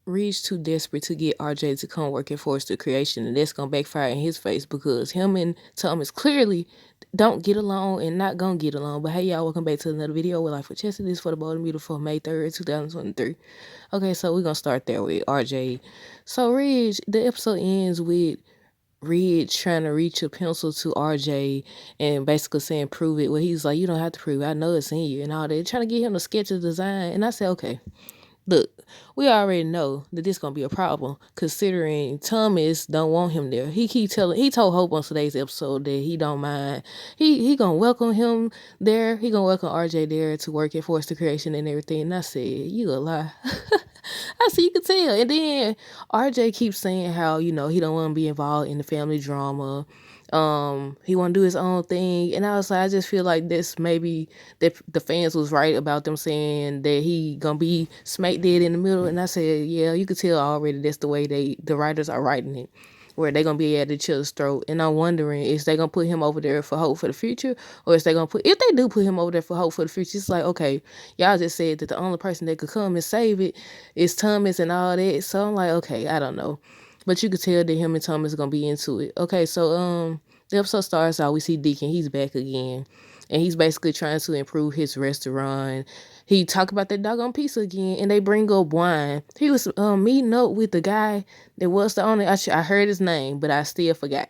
Reed's too desperate to get RJ to come work at Forrester Creation, and that's gonna backfire in his face because him and Thomas clearly don't get along and not gonna get along. But hey, y'all, welcome back to another video with Life with Chester. This is for the Bold and Beautiful, May 3rd, 2023. Okay, so we're gonna start there with RJ. So Ridge, the episode ends with Ridge trying to reach a pencil to RJ and basically saying prove it. Well, he's like, you don't have to prove it. I know it's in you and all that. Trying to get him to sketch a design. And I said, okay, look, we already know that this gonna be a problem considering Thomas don't want him there. He told Hope on today's episode that he don't mind. He gonna welcome him there. He gonna welcome RJ there to work at Force the Creation and everything. And I said, you a lie. I said you could tell. And then RJ keeps saying how, he don't want to be involved in the family drama. He want to do his own thing. And I was like, I just feel like this maybe that the fans was right about them saying that he gonna be smack dead in the middle. And I said, yeah, you could tell already that's the way the writers are writing it, where they gonna be at each other's throat. And I'm wondering, is they gonna put him over there for hope for the future, or is they gonna if they do put him over there for hope for the future, it's like, okay, y'all just said that the only person that could come and save it is Thomas and all that. So I'm like, okay, I don't know, but you could tell that him and Thomas are gonna be into it. Okay, so the episode starts out, we see Deacon, he's back again. And he's basically trying to improve his restaurant. He talk about that doggone pizza again, and they bring up wine. He was meeting up with the guy that was the owner. I heard his name, but I still forgot.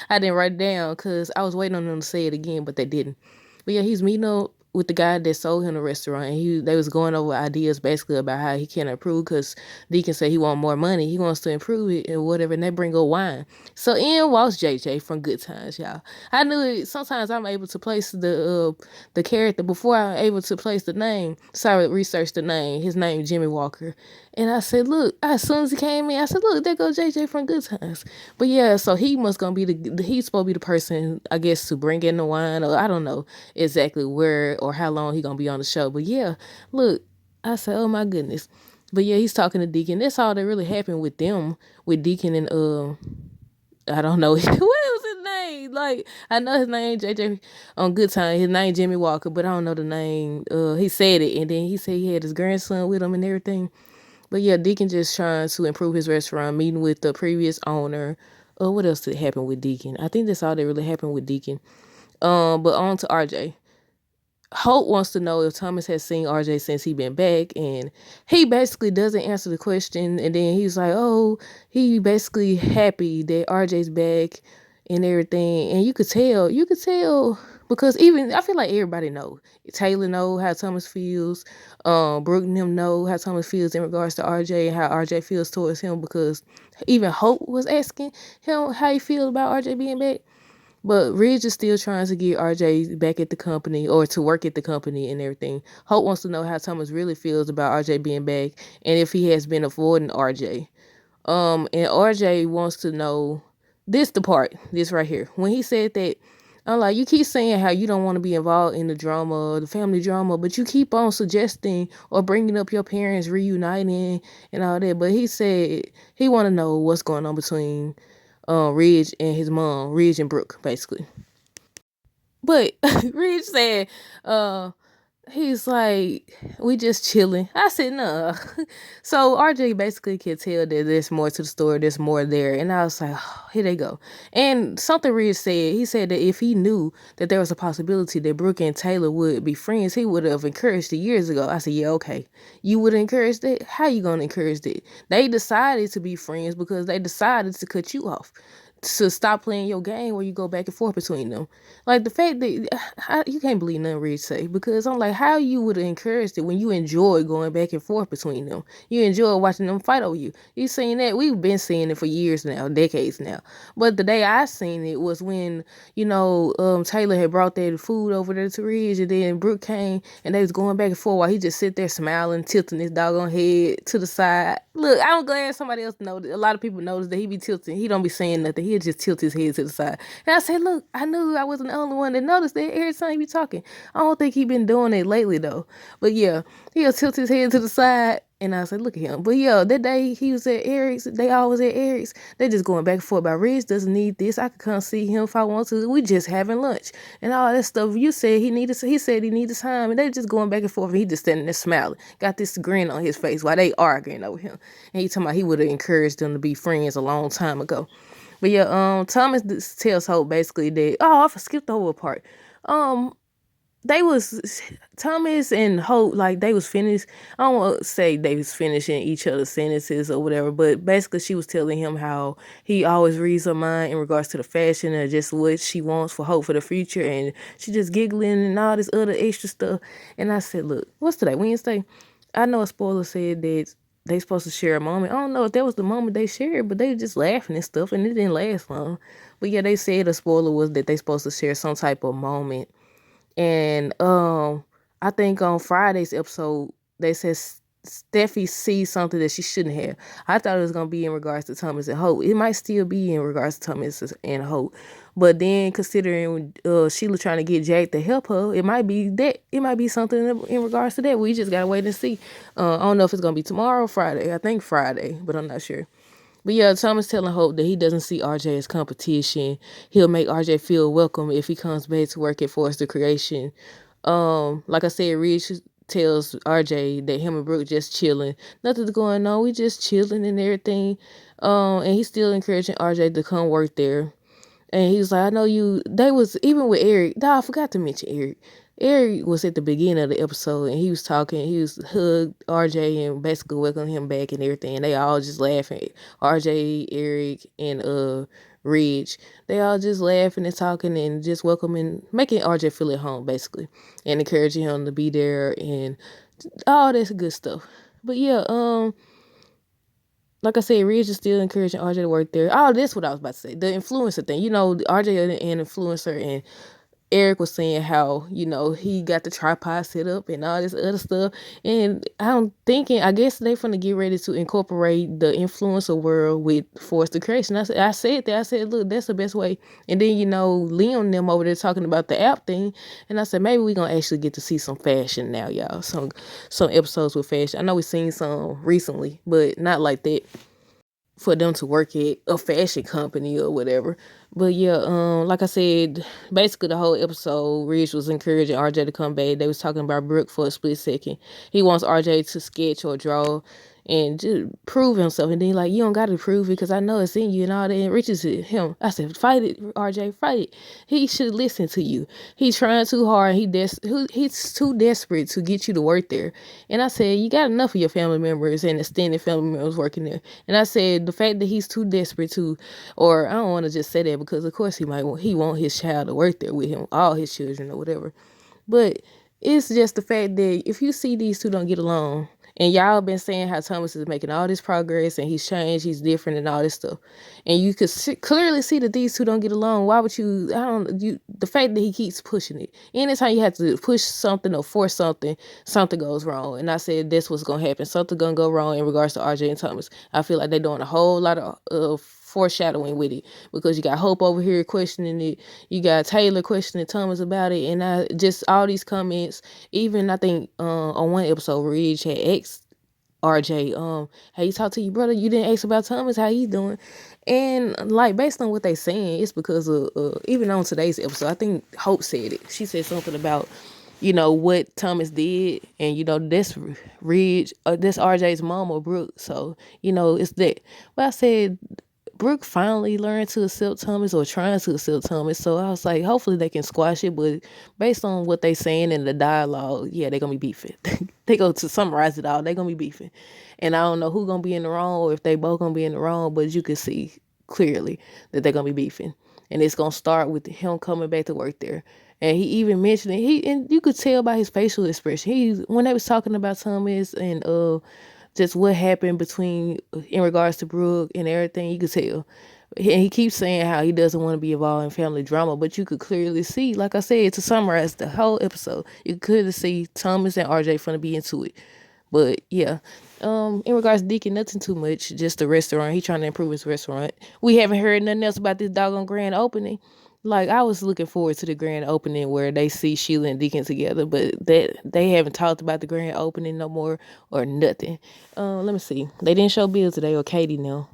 I didn't write it down because I was waiting on them to say it again, but they didn't. But yeah, he's meeting up with the guy that sold him the restaurant. And they was going over ideas basically about how he can improve because Deacon said he want more money. He wants to improve it and whatever. And they bring up wine. So in walks JJ from Good Times, y'all. I knew it. Sometimes I'm able to place the character before I'm able to place the name. So I researched the name. His name Jimmy Walker. And I said, look, as soon as he came in, I said, look, there goes JJ from Good Times. But yeah, so he must gonna be he's supposed to be the person, I guess, to bring in the wine, or I don't know exactly where or how long he gonna be on the show. But yeah, look, I said, oh my goodness. But yeah, he's talking to Deacon. That's all that really happened with them, with Deacon and I don't know what was his name. Like I know his name JJ on Good Time. His name Jimmy Walker, but I don't know the name. He said it, and then he said he had his grandson with him and everything. But yeah, Deacon just trying to improve his restaurant, meeting with the previous owner. What else did happen with Deacon? I think that's all that really happened with Deacon. But on to RJ. Hope wants to know if Thomas has seen RJ since he been back, and he basically doesn't answer the question. And then he's like, "Oh, he basically happy that RJ's back and everything." And you could tell because even I feel like everybody know. Taylor know how Thomas feels. Brooke and them know how Thomas feels in regards to RJ and how RJ feels towards him because even Hope was asking him how he feels about RJ being back. But Ridge is still trying to get RJ back at the company or to work at the company and everything. Hope wants to know how Thomas really feels about RJ being back and if he has been avoiding RJ. And RJ wants to know this right here. When he said that, I'm like, you keep saying how you don't want to be involved in the drama, the family drama, but you keep on suggesting or bringing up your parents reuniting and all that. But he said he want to know what's going on between Ridge and his mom, Ridge and Brooke, basically. But Ridge said, he's like, we just chilling. I said, no. So RJ basically can tell that there's more to the story, there's more there. And I was like, oh, here they go. And something Ridge said, he said that if he knew that there was a possibility that Brooke and Taylor would be friends, he would have encouraged it years ago. I said, yeah, okay. You would encourage that? How you gonna encourage that? They decided to be friends because they decided to cut you off, to stop playing your game where you go back and forth between them. Like the fact that you can't believe nothing Ridge say, because I'm like, how you would have encouraged it when you enjoy going back and forth between them. You enjoy watching them fight over you. You seen that? We've been seeing it for years now, decades now. But the day I seen it was when, Taylor had brought that food over there to Ridge, and then Brooke came and they was going back and forth while he just sit there smiling, tilting his doggone head to the side. Look, I'm glad somebody else noticed. A lot of people noticed that he be tilting. He don't be saying nothing. He'll just tilt his head to the side. And I said, look, I knew I wasn't the only one that noticed that every time he be talking. I don't think he been doing it lately though. But yeah, he'll tilt his head to the side And I said, look at him. But yeah, that day he was at Eric's. They always at Eric's. They just going back and forth about Ridge doesn't need this. I could come see him if I want to. We just having lunch and all that stuff. You said he said he needed time, and they just going back and forth. And he just standing there smiling, got this grin on his face while they arguing over him. And he talking about he would have encouraged them to be friends a long time ago. But yeah, Thomas tells Hope basically that I skipped the whole part. They was Thomas and Hope, like they was finished. I don't want to say they was finishing each other's sentences or whatever, but basically she was telling him how he always reads her mind in regards to the fashion and just what she wants for Hope for the future, and she just giggling and all this other extra stuff. And I said, look, what's today, Wednesday? I know a spoiler said that they supposed to share a moment. I don't know if that was the moment they shared, but they were just laughing and stuff, and it didn't last long. But yeah, they said the spoiler was that they supposed to share some type of moment. And I think on Friday's episode they said Steffi sees something that she shouldn't have. I thought it was gonna be in regards to Thomas and Hope. It might still be in regards to Thomas and Hope. But then considering Sheila trying to get Jack to help her, it might be that. It might be something in regards to that. We just gotta wait and see. I don't know if it's gonna be tomorrow or Friday. I think Friday, but I'm not sure. But yeah, Thomas telling Hope that he doesn't see RJ as competition. He'll make RJ feel welcome if he comes back to work at Forrester Creation. Like I said, Ridge tells RJ that him and Brooke just chilling. Nothing's going on. We just chilling and everything. And he's still encouraging RJ to come work there. And he was like, I know you, they was, even with Eric, I forgot to mention Eric. Eric was at the beginning of the episode and he was talking, he was hugged RJ and basically welcomed him back and everything. And they all just laughing. RJ, Eric, and Ridge. They all just laughing and talking and just welcoming, making RJ feel at home basically. And encouraging him to be there and all this good stuff. But yeah, like I said, Ridge is still encouraging RJ to work there. Oh, that's what I was about to say. The influencer thing. You know, RJ an influencer, and Eric was saying how, you know, he got the tripod set up and all this other stuff. And I'm thinking, I guess they finna get ready to incorporate the influencer world with Forrester Creation. I said that. I said, look, that's the best way. And then, you know, Liam and them over there talking about the app thing. And I said, maybe we gonna actually get to see some fashion now, y'all. Some episodes with fashion. I know we seen some recently, but not like that for them to work at a fashion company or whatever. But yeah, like I said, basically the whole episode, Ridge was encouraging RJ to come back. They was talking about Brooke for a split second. He wants RJ to sketch or draw and just prove himself. And then like, you don't got to prove it because I know it's in you and all that. And Rich is him. I said, fight it, RJ, fight it. He should listen to you. He's trying too hard. He's too desperate to get you to work there. And I said, you got enough of your family members and extended family members working there. And I said, the fact that he's too desperate to, or I don't want to just say that because of course he want his child to work there with him, all his children or whatever. But it's just the fact that if you see these two don't get along, and y'all been saying how Thomas is making all this progress and he's changed, he's different and all this stuff, and you could clearly see that these two don't get along. Why would you? The fact that he keeps pushing it. Anytime you have to push something or force something, something goes wrong. And I said that's what's gonna happen. Something gonna go wrong in regards to RJ and Thomas. I feel like they're doing a whole lot of foreshadowing with it because you got Hope over here questioning it, you got Taylor questioning Thomas about it, and I just all these comments. Even I think on one episode, Ridge had asked RJ, hey, you talk to your brother? You didn't ask about Thomas, how he's doing? And like based on what they saying, it's because of even on today's episode, I think Hope said it. She said something about, you know, what Thomas did, and you know that's Ridge, that's RJ's mom or Brooke. So you know it's that. But I said Brooke finally learned to accept Thomas or trying to accept Thomas. So I was like, hopefully they can squash it. But based on what they saying in the dialogue, yeah, they're going to be beefing. They go to summarize it all. They're going to be beefing. And I don't know who's going to be in the wrong or if they both going to be in the wrong, but you can see clearly that they're going to be beefing. And it's going to start with him coming back to work there. And he even mentioned it. And you could tell by his facial expression. When they was talking about Thomas and just what happened between in regards to Brooke and everything, you could tell. And he keeps saying how he doesn't want to be involved in family drama, but you could clearly see, like I said, to summarize the whole episode, you could clearly see Thomas and RJ finna be into it. But yeah, in regards to Deacon, nothing too much, just the restaurant. He trying to improve his restaurant. We haven't heard nothing else about this doggone grand opening. Like, I was looking forward to the grand opening where they see Sheila and Deacon together, but that they haven't talked about the grand opening no more or nothing. Let me see. They didn't show Bill today or Katie now.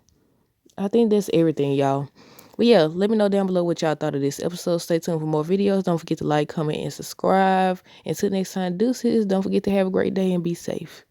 I think that's everything, y'all. But yeah, let me know down below what y'all thought of this episode. Stay tuned for more videos. Don't forget to like, comment, and subscribe. Until next time, deuces. Don't forget to have a great day and be safe.